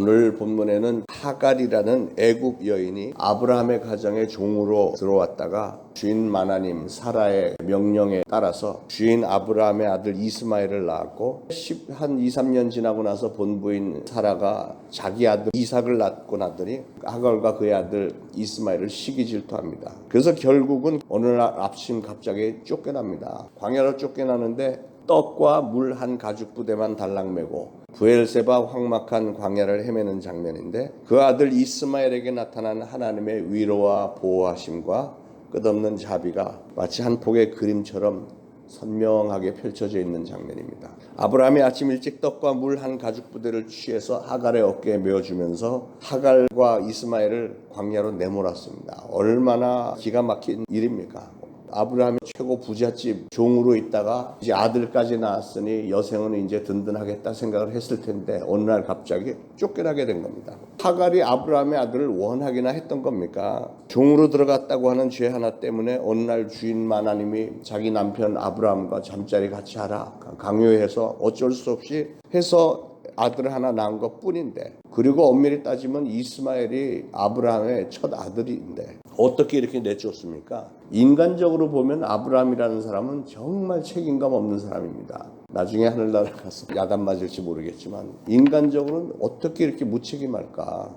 오늘 본문에는 하갈이라는 애굽 여인이 아브라함의 가정에 종으로 들어왔다가 주인 하나님 사라의 명령에 따라서 주인 아브라함의 아들 이스마엘을 낳았고 한 2, 3년 지나고 나서 본부인 사라가 자기 아들 이삭을 낳고 나더니 하갈과 그의 아들 이스마엘을 시기 질투합니다. 그래서 결국은 어느 날 아침 갑자기 쫓겨납니다. 광야로 쫓겨나는데 떡과 물 한 가죽 부대만 달랑매고 브엘세바 황막한 광야를 헤매는 장면인데 그 아들 이스마엘에게 나타난 하나님의 위로와 보호하심과 끝없는 자비가 마치 한 폭의 그림처럼 선명하게 펼쳐져 있는 장면입니다. 아브라함이 아침 일찍 떡과 물 한 가죽 부대를 취해서 하갈의 어깨에 메어주면서 하갈과 이스마엘을 광야로 내몰았습니다. 얼마나 기가 막힌 일입니까? 아브라함이 최고 부잣집 종으로 있다가 이제 아들까지 낳았으니 여생은 이제 든든하겠다 생각을 했을 텐데 어느 날 갑자기 쫓겨나게 된 겁니다. 하갈이 아브라함의 아들을 원하기나 했던 겁니까? 종으로 들어갔다고 하는 죄 하나 때문에 어느 날 주인 하나님이 자기 남편 아브라함과 잠자리 같이 하라 강요해서 어쩔 수 없이 해서 아들을 하나 낳은 것 뿐인데, 그리고 엄밀히 따지면 이스마엘이 아브라함의 첫 아들인데 어떻게 이렇게 내쫓습니까? 인간적으로 보면 아브라함이라는 사람은 정말 책임감 없는 사람입니다. 나중에 하늘나라 가서 야단 맞을지 모르겠지만 인간적으로는 어떻게 이렇게 무책임할까?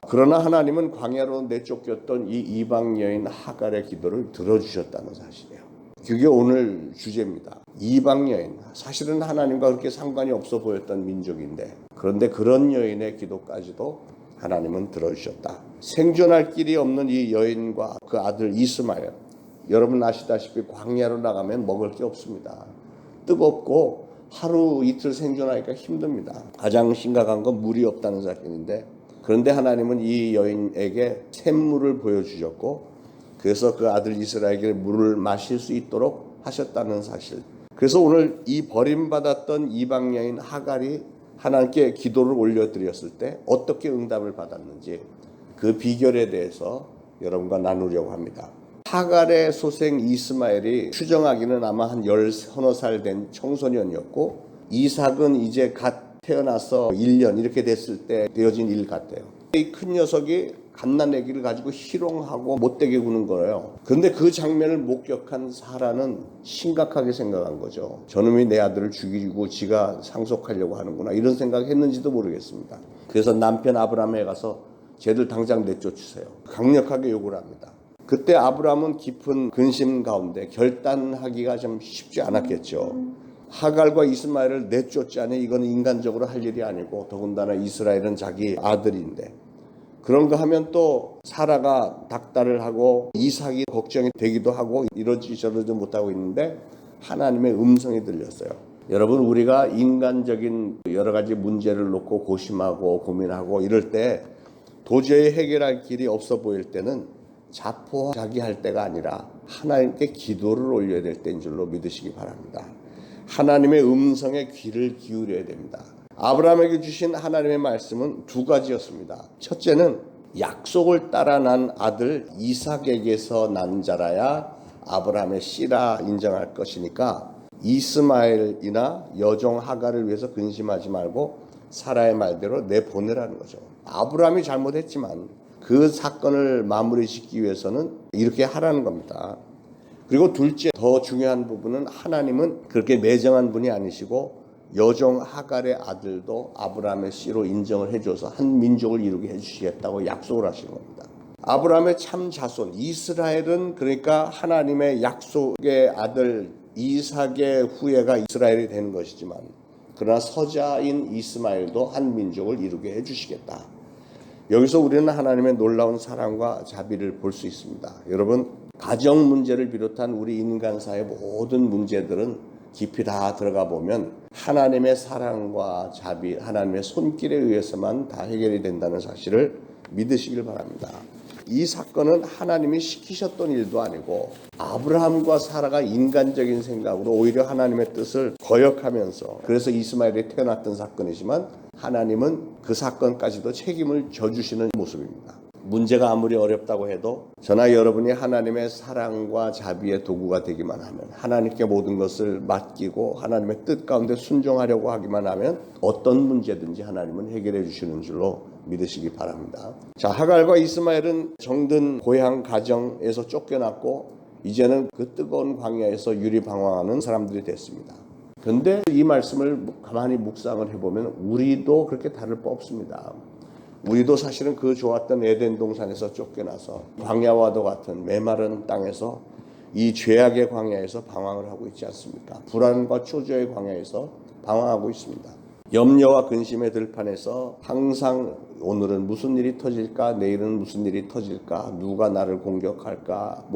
그러나 하나님은 광야로 내쫓겼던 이 이방 여인 하갈의 기도를 들어주셨다는 사실이에요. 그게 오늘 주제입니다. 이방 여인, 사실은 하나님과 그렇게 상관이 없어 보였던 민족인데 그런데 그런 여인의 기도까지도 하나님은 들어주셨다. 생존할 길이 없는 이 여인과 그 아들 이스마엘, 여러분 아시다시피 광야로 나가면 먹을 게 없습니다. 뜨겁고 하루 이틀 생존하기가 힘듭니다. 가장 심각한 건 물이 없다는 사실인데 그런데 하나님은 이 여인에게 샘물을 보여주셨고 그래서 그 아들 이스라엘에게 물을 마실 수 있도록 하셨다는 사실. 그래서 오늘 이 버림받았던 이방 여인 하갈이 하나님께 기도를 올려드렸을 때 어떻게 응답을 받았는지 그 비결에 대해서 여러분과 나누려고 합니다. 하갈의 소생 이스마엘이 추정하기는 아마 한 10살 된 청소년이었고 이삭은 이제 갓 태어나서 1년 이렇게 됐을 때 되어진 일 같아요. 이 큰 녀석이 갓난아기를 가지고 희롱하고 못되게 구는 거예요. 그런데 그 장면을 목격한 사라는 심각하게 생각한 거죠. 저놈이 내 아들을 죽이고 지가 상속하려고 하는구나 이런 생각했는지도 모르겠습니다. 그래서 남편 아브라함에 가서 쟤들 당장 내쫓으세요. 강력하게 요구를 합니다. 그때 아브라함은 깊은 근심 가운데 결단하기가 좀 쉽지 않았겠죠. 하갈과 이스마엘을 내쫓자니 이건 인간적으로 할 일이 아니고 더군다나 이스라엘은 자기 아들인데 그런가 하면 또 사라가 닥달을 하고 이삭이 걱정이 되기도 하고 이러지 저러지 못하고 있는데 하나님의 음성이 들렸어요. 여러분 우리가 인간적인 여러 가지 문제를 놓고 고심하고 고민하고 이럴 때 도저히 해결할 길이 없어 보일 때는 자포자기할 때가 아니라 하나님께 기도를 올려야 될 때인 줄로 믿으시기 바랍니다. 하나님의 음성에 귀를 기울여야 됩니다. 아브라함에게 주신 하나님의 말씀은 두 가지였습니다. 첫째는 약속을 따라 난 아들 이삭에게서 난 자라야 아브라함의 씨라 인정할 것이니까 이스마엘이나 여종 하갈을 위해서 근심하지 말고 사라의 말대로 내보내라는 거죠. 아브라함이 잘못했지만 그 사건을 마무리짓기 위해서는 이렇게 하라는 겁니다. 그리고 둘째 더 중요한 부분은 하나님은 그렇게 매정한 분이 아니시고 여종 하갈의 아들도 아브라함의 씨로 인정을 해줘서 한 민족을 이루게 해주시겠다고 약속을 하신 겁니다. 아브라함의 참 자손 이스라엘은 그러니까 하나님의 약속의 아들 이삭의 후예가 이스라엘이 되는 것이지만 그러나 서자인 이스마엘도 한 민족을 이루게 해주시겠다. 여기서 우리는 하나님의 놀라운 사랑과 자비를 볼 수 있습니다. 여러분 가정 문제를 비롯한 우리 인간사의 모든 문제들은 깊이 다 들어가 보면 하나님의 사랑과 자비, 하나님의 손길에 의해서만 다 해결이 된다는 사실을 믿으시길 바랍니다. 이 사건은 하나님이 시키셨던 일도 아니고 아브라함과 사라가 인간적인 생각으로 오히려 하나님의 뜻을 거역하면서 그래서 이스마엘이 태어났던 사건이지만 하나님은 그 사건까지도 책임을 져주시는 모습입니다. 문제가 아무리 어렵다고 해도 저나 여러분이 하나님의 사랑과 자비의 도구가 되기만 하면, 하나님께 모든 것을 맡기고 하나님의 뜻 가운데 순종하려고 하기만 하면 어떤 문제든지 하나님은 해결해 주시는 줄로 믿으시기 바랍니다. 자, 하갈과 이스마엘은 정든 고향 가정에서 쫓겨났고 이제는 그 뜨거운 광야에서 유리방황하는 사람들이 됐습니다. 그런데 이 말씀을 가만히 묵상을 해보면 우리도 그렇게 다를 바 없습니다. 우리도 사실은 그 좋았던 에덴 동산에서 쫓겨나서 광야와도 같은 메마른 땅에서 이 죄악의 광야에서 방황을 하고 있지 않습니까? 불안과 초조의 광야에서 방황하고 있습니다. 염려와 근심의 들판에서 항상 오늘은 무슨 일이 터질까? 내일은 무슨 일이 터질까? 누가 나를 공격할까?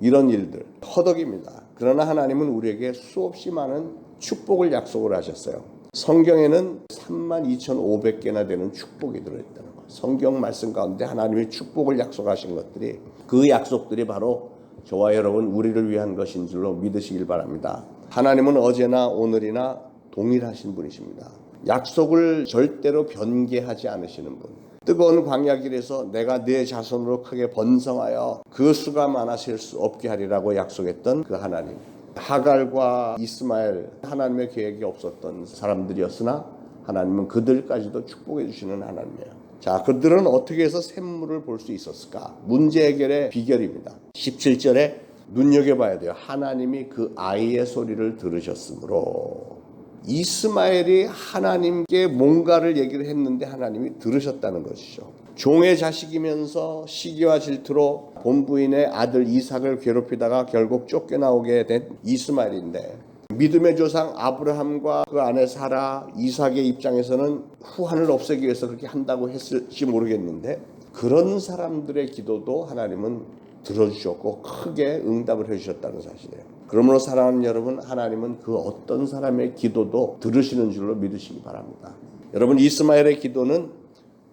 이런 일들 허덕입니다. 그러나 하나님은 우리에게 수없이 많은 축복을 약속을 하셨어요. 성경에는 32,500개나 되는 축복이 들어있다는 거예요. 성경 말씀 가운데 하나님이 축복을 약속하신 것들이, 그 약속들이 바로 저와 여러분 우리를 위한 것인 줄로 믿으시길 바랍니다. 하나님은 어제나 오늘이나 동일하신 분이십니다. 약속을 절대로 변개하지 않으시는 분. 뜨거운 광야길에서 내가 네 자손으로 크게 번성하여 그 수가 많아 셀 수 없게 하리라고 약속했던 그 하나님. 하갈과 이스마엘, 하나님의 계획이 없었던 사람들이었으나 하나님은 그들까지도 축복해 주시는 하나님이에요. 자, 그들은 어떻게 해서 샘물을 볼 수 있었을까? 문제 해결의 비결입니다. 17절에 눈여겨봐야 돼요. 하나님이 그 아이의 소리를 들으셨으므로. 이스마엘이 하나님께 뭔가를 얘기를 했는데 하나님이 들으셨다는 것이죠. 종의 자식이면서 시기와 질투로 본부인의 아들 이삭을 괴롭히다가 결국 쫓겨나오게 된 이스마엘인데, 믿음의 조상 아브라함과 그 아내 사라, 이삭의 입장에서는 후한을 없애기 위해서 그렇게 한다고 했을지 모르겠는데 그런 사람들의 기도도 하나님은 들어주셨고 크게 응답을 해주셨다는 사실이에요. 그러므로 사랑하는 여러분, 하나님은 그 어떤 사람의 기도도 들으시는 줄로 믿으시기 바랍니다. 여러분, 이스마엘의 기도는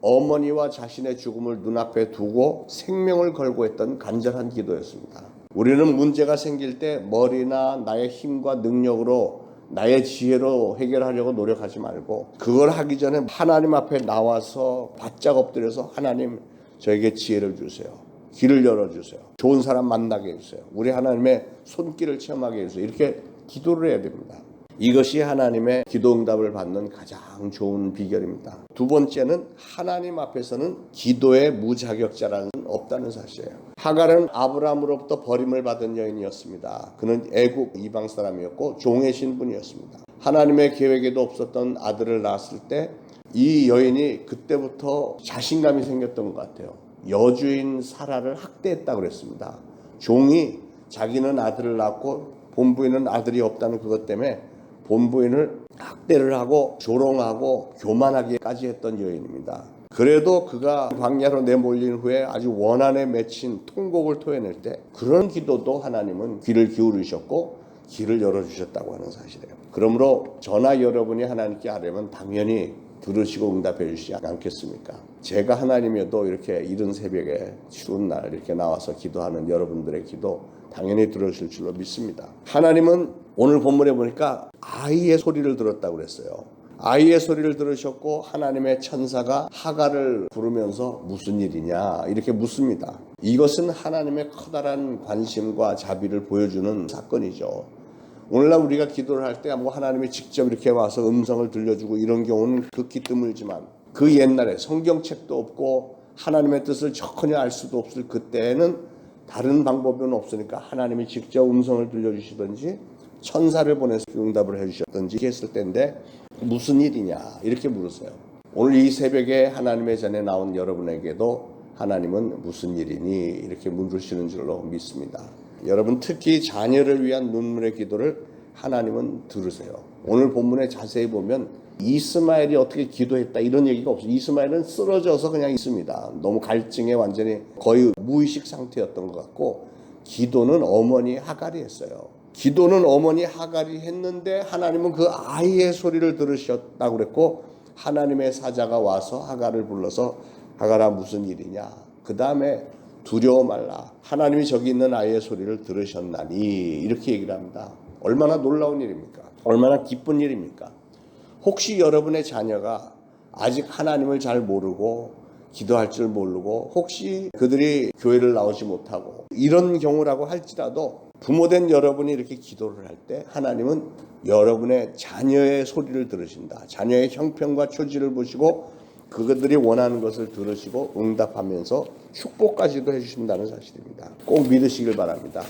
어머니와 자신의 죽음을 눈앞에 두고 생명을 걸고 했던 간절한 기도였습니다. 우리는 문제가 생길 때 머리나 나의 힘과 능력으로, 나의 지혜로 해결하려고 노력하지 말고 그걸 하기 전에 하나님 앞에 나와서 바짝 엎드려서 하나님, 저에게 지혜를 주세요. 길을 열어주세요. 좋은 사람 만나게 해주세요. 우리 하나님의 손길을 체험하게 해주세요. 이렇게 기도를 해야 됩니다. 이것이 하나님의 기도 응답을 받는 가장 좋은 비결입니다. 두 번째는 하나님 앞에서는 기도의 무자격자라는 없다는 사실이에요. 하갈은 아브라함으로부터 버림을 받은 여인이었습니다. 그는 애국 이방 사람이었고 종의 신분이었습니다. 하나님의 계획에도 없었던 아들을 낳았을 때 이 여인이 그때부터 자신감이 생겼던 것 같아요. 여주인 사라를 학대했다고 그랬습니다. 종이 자기는 아들을 낳고 본부인은 아들이 없다는 그것 때문에 본부인을 학대를 하고 조롱하고 교만하게까지 했던 여인입니다. 그래도 그가 광야로 내몰린 후에 아주 원한에 맺힌 통곡을 토해낼 때 그런 기도도 하나님은 귀를 기울이셨고 길을 열어주셨다고 하는 사실이에요. 그러므로 저나 여러분이 하나님께 하려면 당연히 들으시고 응답해 주시지 않겠습니까? 제가 하나님이어도 이렇게 이른 새벽에 추운 날 이렇게 나와서 기도하는 여러분들의 기도 당연히 들으실 줄로 믿습니다. 하나님은 오늘 본문에 보니까 아이의 소리를 들었다고 그랬어요. 아이의 소리를 들으셨고 하나님의 천사가 하갈을 부르면서 무슨 일이냐 이렇게 묻습니다. 이것은 하나님의 커다란 관심과 자비를 보여주는 사건이죠. 오늘날 우리가 기도를 할 때 하나님이 직접 이렇게 와서 음성을 들려주고 이런 경우는 극히 드물지만 그 옛날에 성경책도 없고 하나님의 뜻을 전혀 알 수도 없을 그때에는 다른 방법은 없으니까 하나님이 직접 음성을 들려주시든지 천사를 보내서 응답을 해주셨든지 했을 때인데 무슨 일이냐 이렇게 물으세요. 오늘 이 새벽에 하나님의 전에 나온 여러분에게도 하나님은 무슨 일이니 이렇게 물으시는 줄로 믿습니다. 여러분, 특히 자녀를 위한 눈물의 기도를 하나님은 들으세요. 오늘 본문에 자세히 보면 이스마엘이 어떻게 기도했다 이런 얘기가 없어요. 이스마엘은 쓰러져서 그냥 있습니다. 너무 갈증에 완전히 거의 무의식 상태였던 것 같고, 기도는 어머니 하갈이 했어요. 기도는 어머니 하갈이 했는데 하나님은 그 아이의 소리를 들으셨다고 그랬고, 하나님의 사자가 와서 하갈을 불러서 하갈아 무슨 일이냐, 그 다음에 두려워 말라, 하나님이 저기 있는 아이의 소리를 들으셨나니 이렇게 얘기를 합니다. 얼마나 놀라운 일입니까? 얼마나 기쁜 일입니까? 혹시 여러분의 자녀가 아직 하나님을 잘 모르고 기도할 줄 모르고 혹시 그들이 교회를 나오지 못하고 이런 경우라고 할지라도 부모된 여러분이 이렇게 기도를 할 때 하나님은 여러분의 자녀의 소리를 들으신다. 자녀의 형편과 처지를 보시고 그들이 원하는 것을 들으시고 응답하면서 축복까지도 해주신다는 사실입니다. 꼭 믿으시길 바랍니다.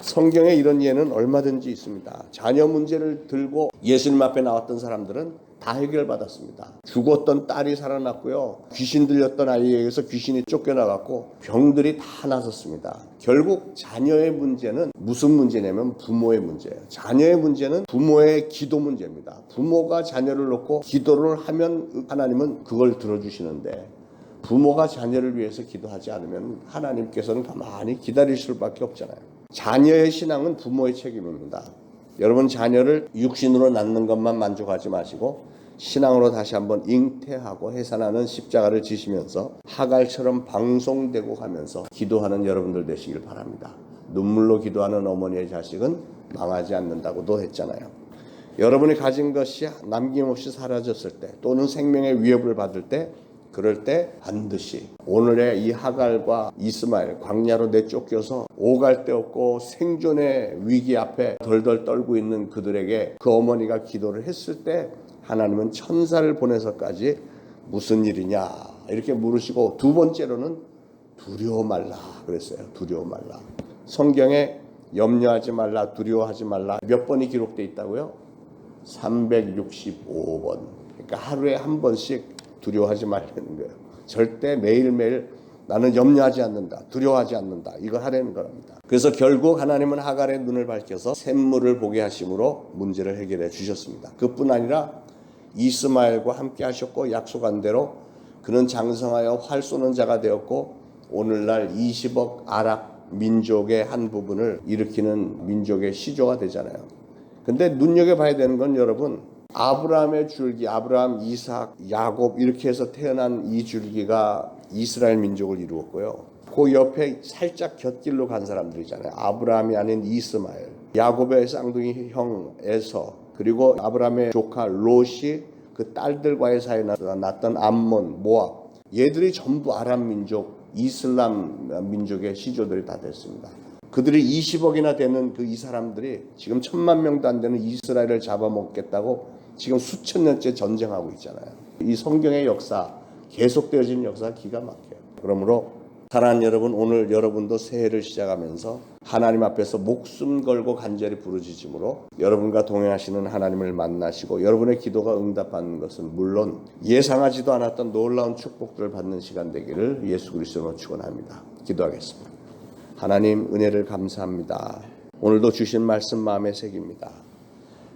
성경에 이런 예는 얼마든지 있습니다. 자녀 문제를 들고 예수님 앞에 나왔던 사람들은 다 해결받았습니다. 죽었던 딸이 살아났고요. 귀신 들렸던 아이에게서 귀신이 쫓겨나갔고 병들이 다 나섰습니다. 결국 자녀의 문제는 무슨 문제냐면 부모의 문제예요. 자녀의 문제는 부모의 기도 문제입니다. 부모가 자녀를 놓고 기도를 하면 하나님은 그걸 들어주시는데 부모가 자녀를 위해서 기도하지 않으면 하나님께서는 가만히 기다리실 수밖에 없잖아요. 자녀의 신앙은 부모의 책임입니다. 여러분 자녀를 육신으로 낳는 것만 만족하지 마시고 신앙으로 다시 한번 잉태하고 해산하는 십자가를 지시면서 하갈처럼 방송되고 가면서 기도하는 여러분들 되시길 바랍니다. 눈물로 기도하는 어머니의 자식은 망하지 않는다고도 했잖아요. 여러분이 가진 것이 남김없이 사라졌을 때 또는 생명의 위협을 받을 때 그럴 때 반드시 오늘의 이 하갈과 이스마엘 광야로 내쫓겨서 오갈 데 없고 생존의 위기 앞에 덜덜 떨고 있는 그들에게 그 어머니가 기도를 했을 때 하나님은 천사를 보내서까지 무슨 일이냐 이렇게 물으시고 두 번째로는 두려워 말라 그랬어요. 두려워 말라. 성경에 염려하지 말라 두려워하지 말라 몇 번이 기록되어 있다고요? 365번. 그러니까 하루에 한 번씩 두려워하지 말라는 거예요. 절대 매일매일 나는 염려하지 않는다. 두려워하지 않는다. 이걸 하라는 겁니다. 그래서 결국 하나님은 하갈의 눈을 밝혀서 샘물을 보게 하심으로 문제를 해결해 주셨습니다. 그뿐 아니라 이스마엘과 함께 하셨고 약속한 대로 그는 장성하여 활 쏘는 자가 되었고 오늘날 20억 아랍 민족의 한 부분을 일으키는 민족의 시조가 되잖아요. 근데 눈여겨봐야 되는 건 여러분 아브라함의 줄기, 아브라함, 이삭, 야곱 이렇게 해서 태어난 이 줄기가 이스라엘 민족을 이루었고요. 그 옆에 살짝 곁길로 간 사람들이잖아요. 아브라함이 아닌 이스마엘, 야곱의 쌍둥이 형 에서, 그리고 아브라함의 조카 롯이 그 딸들과의 사이에 났던 암몬, 모압, 얘들이 전부 아랍 민족, 이슬람 민족의 시조들이 다 됐습니다. 그들이 20억이나 되는 그 이 사람들이 지금 1000만 명도 안 되는 이스라엘을 잡아먹겠다고 지금 수천 년째 전쟁하고 있잖아요. 이 성경의 역사, 계속되어지는 역사가 기가 막혀요. 그러므로 사랑하는 여러분, 오늘 여러분도 새해를 시작하면서 하나님 앞에서 목숨 걸고 간절히 부르짖음으로 여러분과 동행하시는 하나님을 만나시고 여러분의 기도가 응답받는 것은 물론 예상하지도 않았던 놀라운 축복들을 받는 시간 되기를 예수 그리스도로 축원합니다. 기도하겠습니다. 하나님 은혜를 감사합니다. 오늘도 주신 말씀 마음에 새깁니다.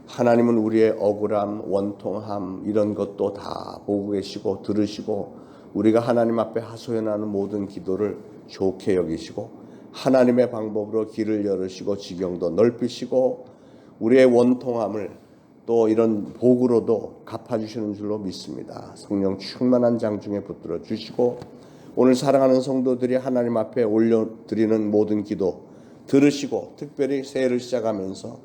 하나님은 우리의 억울함, 원통함 이런 것도 다 보고 계시고 들으시고 우리가 하나님 앞에 하소연하는 모든 기도를 좋게 여기시고 하나님의 방법으로 길을 열으시고 지경도 넓히시고 우리의 원통함을 또 이런 복으로도 갚아주시는 줄로 믿습니다. 성령 충만한 장중에 붙들어 주시고 오늘 사랑하는 성도들이 하나님 앞에 올려드리는 모든 기도 들으시고 특별히 새해를 시작하면서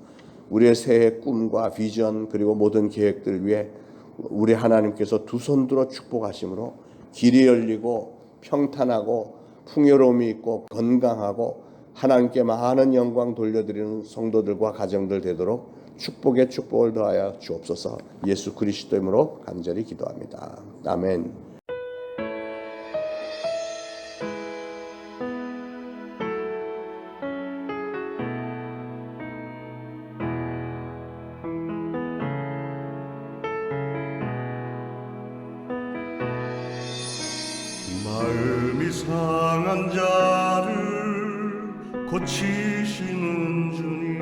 우리의 새해 꿈과 비전 그리고 모든 계획들 위해 우리 하나님께서 두 손 들어 축복하심으로 길이 열리고 평탄하고 풍요로움이 있고 건강하고 하나님께 많은 영광 돌려드리는 성도들과 가정들 되도록 축복에 축복을 더하여 주옵소서. 예수 그리스도 이름으로 간절히 기도합니다. 아멘. 마음이 상한 자를 고치시는 주님,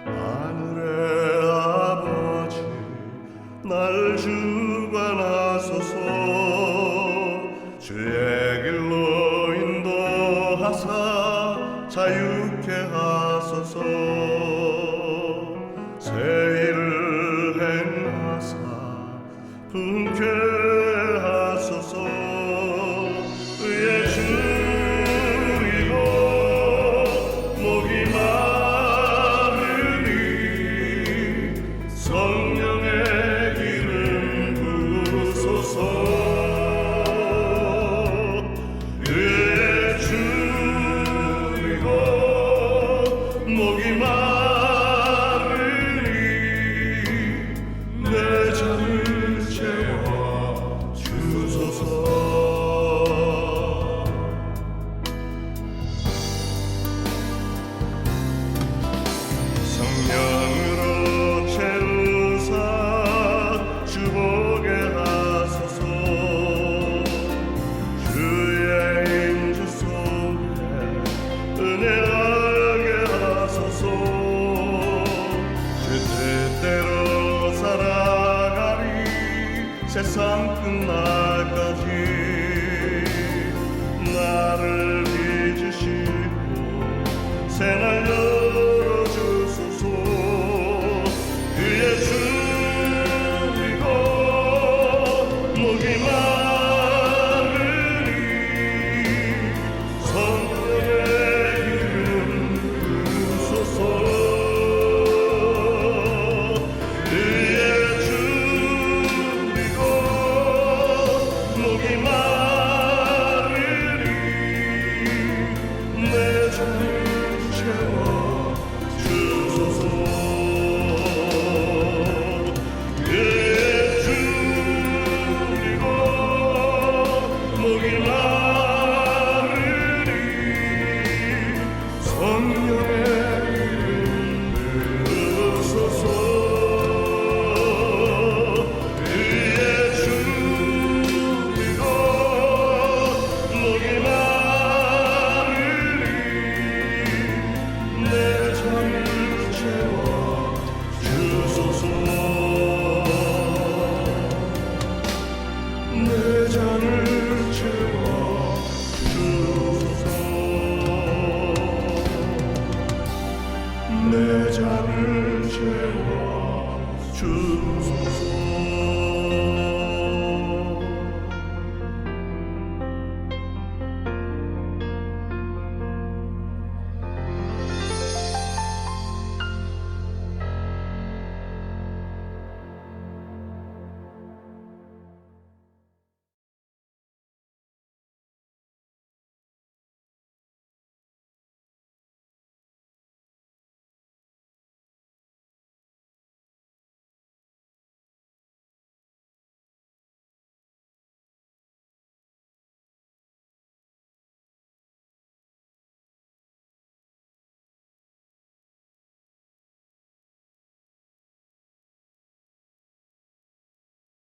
하늘의 아버지 날 주관하소서. 주의 길로 인도하사 자유케 하소서. 새 일을 행하사 분께 의에 줄이고 목이 마르니 성령의 기름 부으소서. 세상 끝날까지 나를 빚으시고 생활 열어주소서. 그의 주리고 목이 마르니 성령의 이름 부르소서. 그의 주리고 목이 마르니 내 잔을 채워 주소서. 그의 주리고 목이 마르니 성령의 이름 부르소서. 그의 주리고 목이 마르니 내 잔을 채워 주소서. 내 잔을 채워 주소서. 내 잔을 채워 주소서.